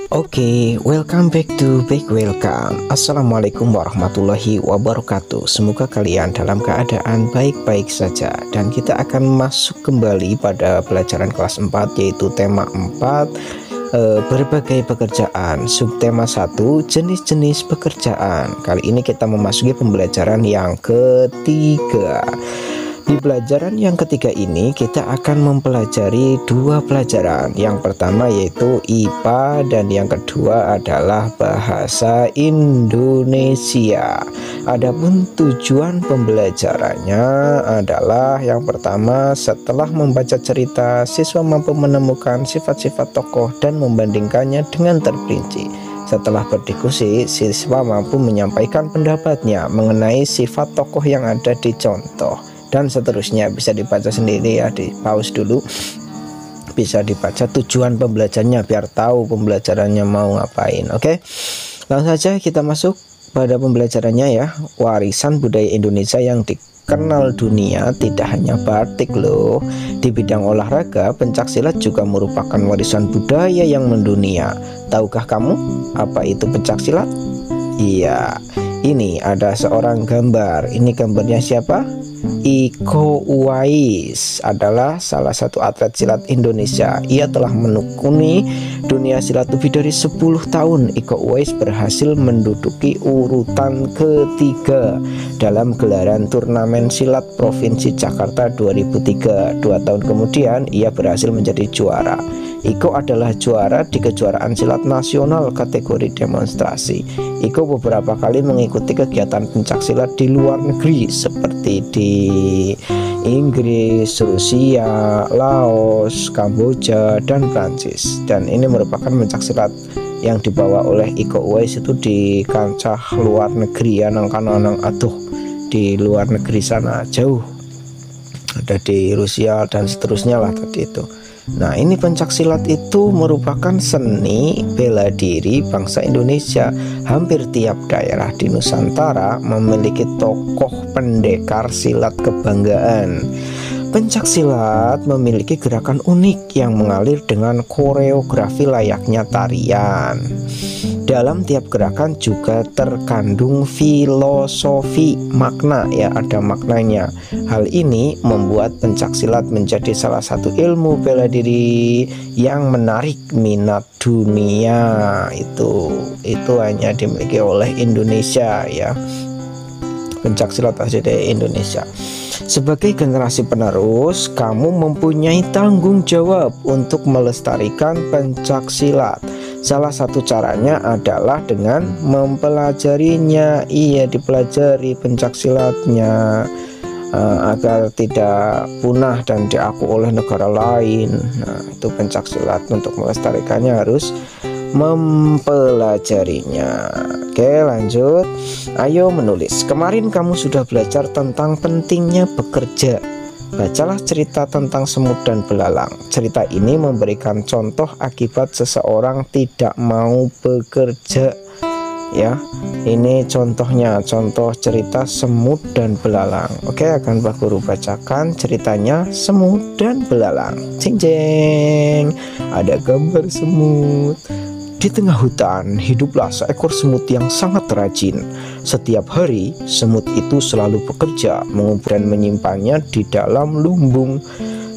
Oke, welcome back to Back Welcome. Assalamualaikum warahmatullahi wabarakatuh. Semoga kalian dalam keadaan baik-baik saja. Dan kita akan masuk kembali pada pelajaran kelas 4, yaitu tema 4, berbagai pekerjaan. Subtema 1, jenis-jenis pekerjaan. Kali ini kita memasuki pembelajaran yang ketiga. Di pelajaran yang ketiga ini kita akan mempelajari dua pelajaran. Yang pertama yaitu IPA dan yang kedua adalah bahasa Indonesia. Adapun tujuan pembelajarannya adalah yang pertama, setelah membaca cerita, siswa mampu menemukan sifat-sifat tokoh dan membandingkannya dengan terperinci. Setelah berdiskusi, siswa mampu menyampaikan pendapatnya mengenai sifat tokoh yang ada di contoh. Dan seterusnya, bisa dibaca sendiri ya, di pause dulu, bisa dibaca tujuan pembelajarannya biar tahu pembelajarannya mau ngapain. Oke, langsung saja kita masuk pada pembelajarannya ya. Warisan budaya Indonesia yang dikenal dunia tidak hanya batik loh. Di bidang olahraga, pencaksilat juga merupakan warisan budaya yang mendunia. Tahukah kamu apa itu pencaksilat? Iya, ini ada seorang gambar. Ini gambarnya siapa? Iko Uwais adalah salah satu atlet silat Indonesia. Ia telah menekuni dunia silat lebih dari 10 tahun. Iko Uwais berhasil menduduki urutan ketiga dalam gelaran turnamen silat Provinsi Jakarta 2003. 2 tahun kemudian ia berhasil menjadi juara. Iko adalah juara di kejuaraan silat nasional kategori demonstrasi. Iko beberapa kali mengikuti kegiatan pencaksilat di luar negeri seperti di Inggris, Rusia, Laos, Kamboja, dan Prancis. Dan ini merupakan pencaksilat yang dibawa oleh Iko Uwais itu di kancah luar negeri ya, nang aduh, di luar negeri sana jauh, ada di Rusia dan seterusnya lah tadi itu. Nah, ini pencaksilat itu merupakan seni bela diri bangsa Indonesia. Hampir tiap daerah di Nusantara memiliki tokoh pendekar silat kebanggaan. Pencaksilat memiliki gerakan unik yang mengalir dengan koreografi layaknya tarian. Dalam tiap gerakan juga terkandung filosofi makna ya, ada maknanya. Hal ini membuat pencaksilat menjadi salah satu ilmu bela diri yang menarik minat dunia. Itu hanya dimiliki oleh Indonesia ya. Pencaksilat asli dari Indonesia. Sebagai generasi penerus, kamu mempunyai tanggung jawab untuk melestarikan pencaksilat. Salah satu caranya adalah dengan mempelajarinya. Iya, dipelajari pencaksilatnya agar tidak punah dan diaku oleh negara lain. Nah, itu pencaksilat. Untuk melestarikannya harus mempelajarinya. Oke, lanjut. Ayo menulis. Kemarin kamu sudah belajar tentang pentingnya bekerja. Bacalah cerita tentang semut dan belalang. Cerita ini memberikan contoh akibat seseorang tidak mau bekerja. Ya, ini contohnya, contoh cerita semut dan belalang. Oke, akan Pak Guru bacakan ceritanya semut dan belalang. Cing cing, ada gambar semut. Di tengah hutan hiduplah seekor semut yang sangat rajin. Setiap hari semut itu selalu bekerja mengumpul dan menyimpannya di dalam lumbung.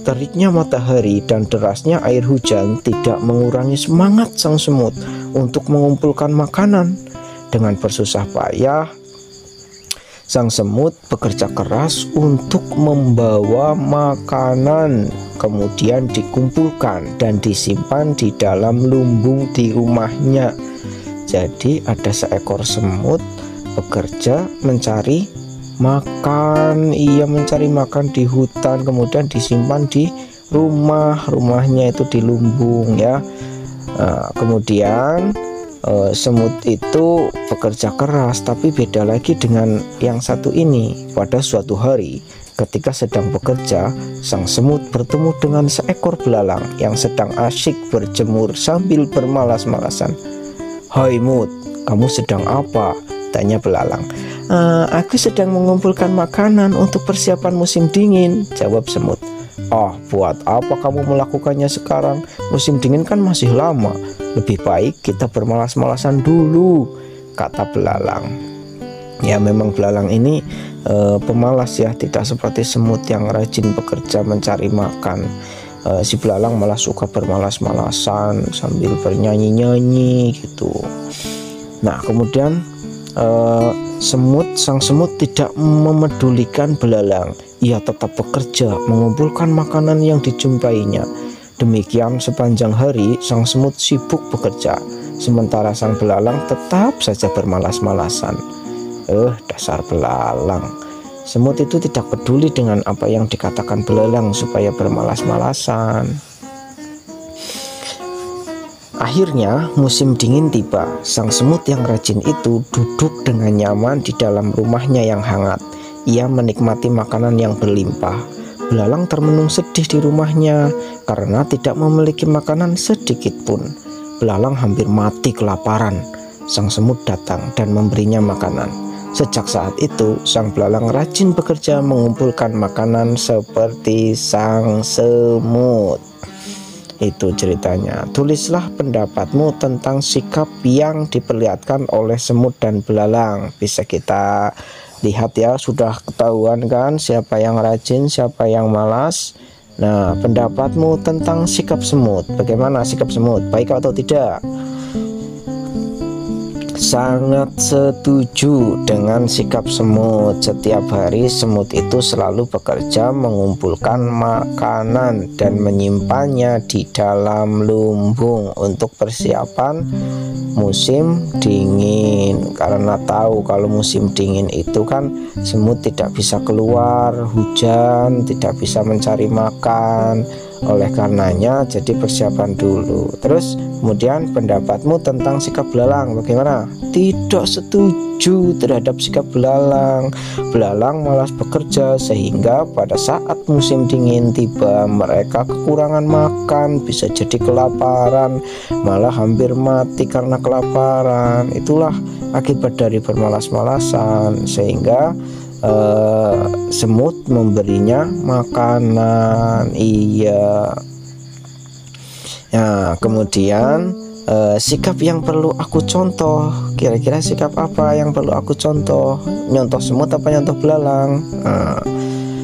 Teriknya matahari dan derasnya air hujan tidak mengurangi semangat sang semut untuk mengumpulkan makanan. Dengan bersusah payah, sang semut bekerja keras untuk membawa makanan, kemudian dikumpulkan dan disimpan di dalam lumbung di rumahnya. Jadi ada seekor semut bekerja mencari makan. Ia mencari makan di hutan, kemudian disimpan di rumahnya itu di lumbung ya. Kemudian semut itu bekerja keras, tapi beda lagi dengan yang satu ini. Pada suatu hari ketika sedang bekerja, sang semut bertemu dengan seekor belalang yang sedang asyik berjemur sambil bermalas-malasan. "Hai Mut, kamu sedang apa?" tanya belalang. Aku sedang mengumpulkan makanan untuk persiapan musim dingin," jawab semut. "Ah, buat apa kamu melakukannya sekarang? Musim dingin kan masih lama." Lebih baik kita bermalas-malasan dulu, kata belalang. Ya memang belalang ini pemalas ya, tidak seperti semut yang rajin bekerja mencari makan. Si belalang malah suka bermalas-malasan sambil bernyanyi-nyanyi gitu. Nah kemudian sang semut tidak memedulikan belalang. Ia tetap bekerja mengumpulkan makanan yang dijumpainya. Demikian sepanjang hari sang semut sibuk bekerja, sementara sang belalang tetap saja bermalas-malasan. Dasar belalang. Semut itu tidak peduli dengan apa yang dikatakan belalang supaya bermalas-malasan. Akhirnya musim dingin tiba. Sang semut yang rajin itu duduk dengan nyaman di dalam rumahnya yang hangat. Ia menikmati makanan yang berlimpah. Belalang termenung sedih di rumahnya karena tidak memiliki makanan sedikit pun. Belalang hampir mati kelaparan. Sang semut datang dan memberinya makanan. Sejak saat itu, sang belalang rajin bekerja mengumpulkan makanan seperti sang semut. Itu ceritanya. Tulislah pendapatmu tentang sikap yang diperlihatkan oleh semut dan belalang. Bisa kita lihat ya, sudah ketahuan kan siapa yang rajin, siapa yang malas. Nah, pendapatmu tentang sikap semut. Bagaimana sikap semut? Baik atau tidak? Sangat setuju dengan sikap semut. Setiap hari semut itu selalu bekerja mengumpulkan makanan dan menyimpannya di dalam lumbung untuk persiapan musim dingin. Karena tahu kalau musim dingin itu kan semut tidak bisa keluar, hujan, tidak bisa mencari makan. Oleh karenanya jadi persiapan dulu. Terus kemudian pendapatmu tentang sikap belalang bagaimana? Tidak setuju terhadap sikap belalang. Belalang malas bekerja sehingga pada saat musim dingin tiba mereka kekurangan makan, bisa jadi kelaparan, malah hampir mati karena kelaparan. Itulah akibat dari bermalas-malasan, sehingga semut memberinya makanan. Iya. Nah kemudian sikap yang perlu aku contoh, kira-kira sikap apa yang perlu aku contoh? Nyontoh semut apa nyontoh belalang?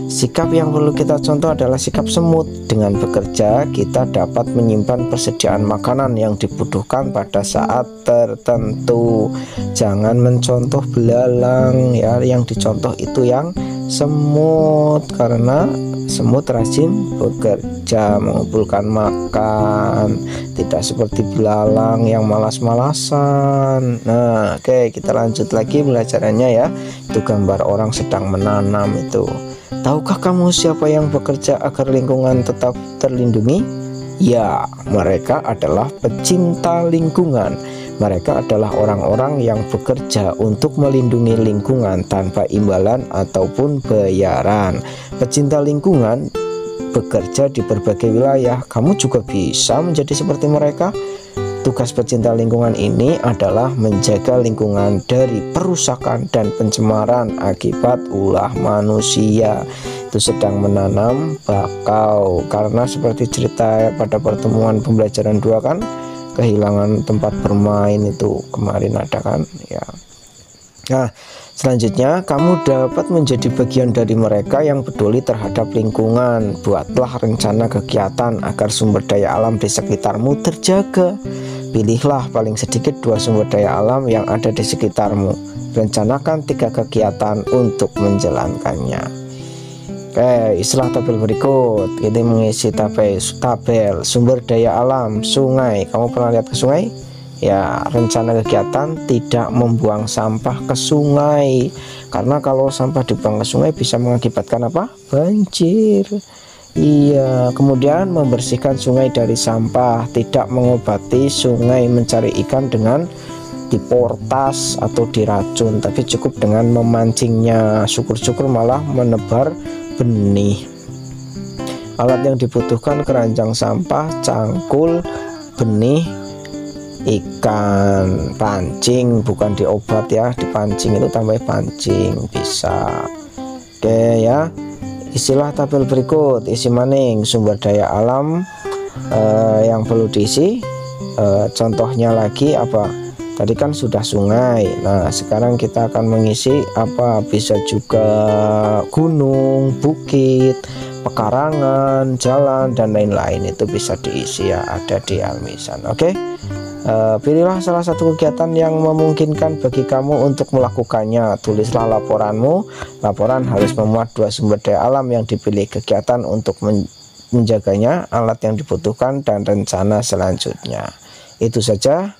Sikap yang perlu kita contoh adalah sikap semut. Dengan bekerja kita dapat menyimpan persediaan makanan yang dibutuhkan pada saat tertentu. Jangan mencontoh belalang ya, yang dicontoh itu yang semut, karena semut rajin bekerja mengumpulkan makan, tidak seperti belalang yang malas-malasan. Nah oke, kita lanjut lagi belajarannya ya. Itu gambar orang sedang menanam itu. Tahukah kamu siapa yang bekerja agar lingkungan tetap terlindungi? Ya, mereka adalah pecinta lingkungan. Mereka adalah orang-orang yang bekerja untuk melindungi lingkungan tanpa imbalan ataupun bayaran. Pecinta lingkungan bekerja di berbagai wilayah. Kamu juga bisa menjadi seperti mereka. Tugas pecinta lingkungan ini adalah menjaga lingkungan dari perusakan dan pencemaran akibat ulah manusia. Itu sedang menanam bakau, karena seperti cerita pada pertemuan pembelajaran 2 kan, kehilangan tempat bermain itu kemarin ada kan ya. Nah selanjutnya, kamu dapat menjadi bagian dari mereka yang peduli terhadap lingkungan. Buatlah rencana kegiatan agar sumber daya alam di sekitarmu terjaga. Pilihlah paling sedikit 2 sumber daya alam yang ada di sekitarmu. Rencanakan 3 kegiatan untuk menjalankannya. Oke, istilah tabel berikut. Kita mengisi tabel sumber daya alam sungai. Kamu pernah lihat ke sungai? Ya, rencana kegiatan tidak membuang sampah ke sungai, karena kalau sampah dibuang ke sungai bisa mengakibatkan apa? Banjir. Iya, kemudian membersihkan sungai dari sampah, tidak mengobati sungai mencari ikan dengan diportas atau diracun, tapi cukup dengan memancingnya. Syukur-syukur malah menebar benih. Alat yang dibutuhkan: keranjang sampah, cangkul, benih, ikan, pancing, bukan diobat ya, dipancing itu tambah pancing bisa. Oke ya, istilah tabel berikut isi maning sumber daya alam yang perlu diisi. Contohnya lagi apa? Tadi kan sudah sungai. Nah, sekarang kita akan mengisi apa? Bisa juga gunung, bukit, pekarangan, jalan dan lain-lain, itu bisa diisi ya, ada di Almisan. Oke. Pilihlah salah satu kegiatan yang memungkinkan bagi kamu untuk melakukannya. Tulislah laporanmu. Laporan harus memuat 2 sumber daya alam yang dipilih, kegiatan untuk menjaganya, alat yang dibutuhkan, dan rencana selanjutnya. Itu saja.